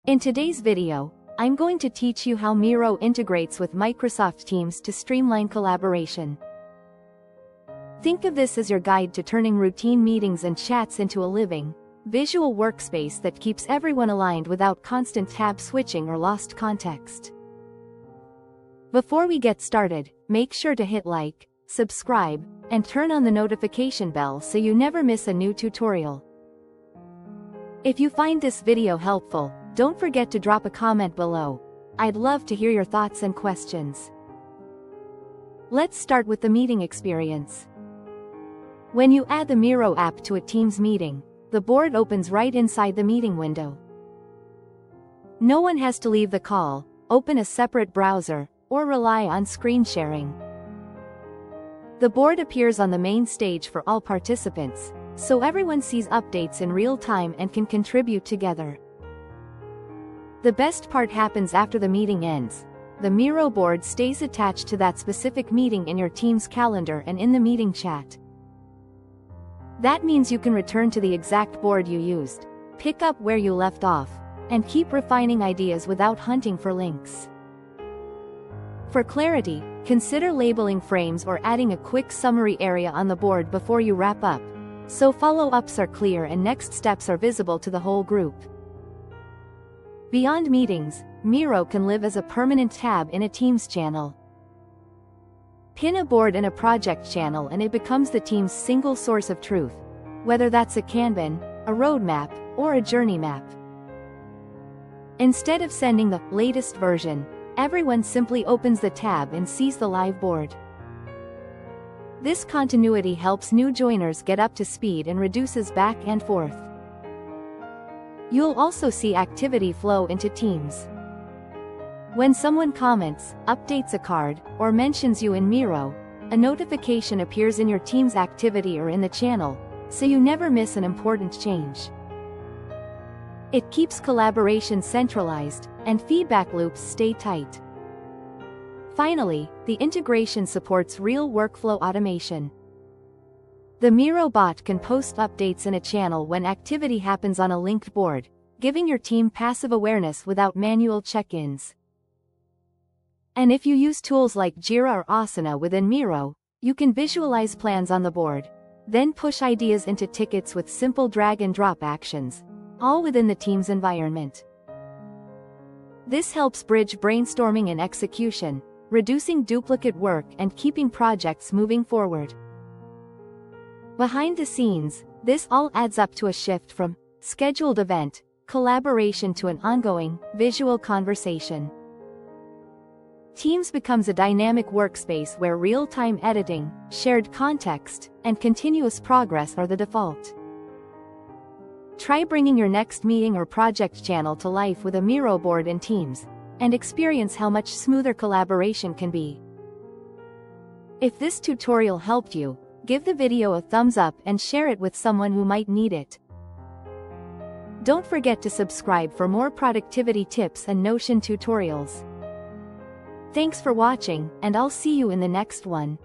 In today's video, I'm going to teach you how Miro integrates with Microsoft Teams to streamline collaboration. Think of this as your guide to turning routine meetings and chats into a living, visual workspace that keeps everyone aligned without constant tab switching or lost context. Before we get started, make sure to hit like, subscribe, and turn on the notification bell so you never miss a new tutorial. If you find this video helpful, don't forget to drop a comment below. I'd love to hear your thoughts and questions. Let's start with the meeting experience. When you add the Miro app to a Teams meeting, the board opens right inside the meeting window. No one has to leave the call, open a separate browser, or rely on screen sharing. The board appears on the main stage for all participants, so everyone sees updates in real time and can contribute together. The best part happens after the meeting ends. The Miro board stays attached to that specific meeting in your Teams calendar and in the meeting chat. That means you can return to the exact board you used, pick up where you left off, and keep refining ideas without hunting for links. For clarity, consider labeling frames or adding a quick summary area on the board before you wrap up, so follow-ups are clear and next steps are visible to the whole group. Beyond meetings, Miro can live as a permanent tab in a Teams channel. Pin a board in a project channel and it becomes the team's single source of truth, whether that's a Kanban, a roadmap, or a journey map. Instead of sending the latest version, everyone simply opens the tab and sees the live board. This continuity helps new joiners get up to speed and reduces back and forth. You'll also see activity flow into Teams. When someone comments, updates a card, or mentions you in Miro, a notification appears in your Teams activity or in the channel, so you never miss an important change. It keeps collaboration centralized, and feedback loops stay tight. Finally, the integration supports real workflow automation. The Miro bot can post updates in a channel when activity happens on a linked board, giving your team passive awareness without manual check-ins. And if you use tools like Jira or Asana within Miro, you can visualize plans on the board, then push ideas into tickets with simple drag-and-drop actions, all within the Teams environment. This helps bridge brainstorming and execution, reducing duplicate work and keeping projects moving forward. Behind the scenes, this all adds up to a shift from scheduled event collaboration to an ongoing, visual conversation. Teams becomes a dynamic workspace where real-time editing, shared context, and continuous progress are the default. Try bringing your next meeting or project channel to life with a Miro board in Teams, and experience how much smoother collaboration can be. If this tutorial helped you, give the video a thumbs up and share it with someone who might need it. Don't forget to subscribe for more productivity tips and Notion tutorials. Thanks for watching, and I'll see you in the next one.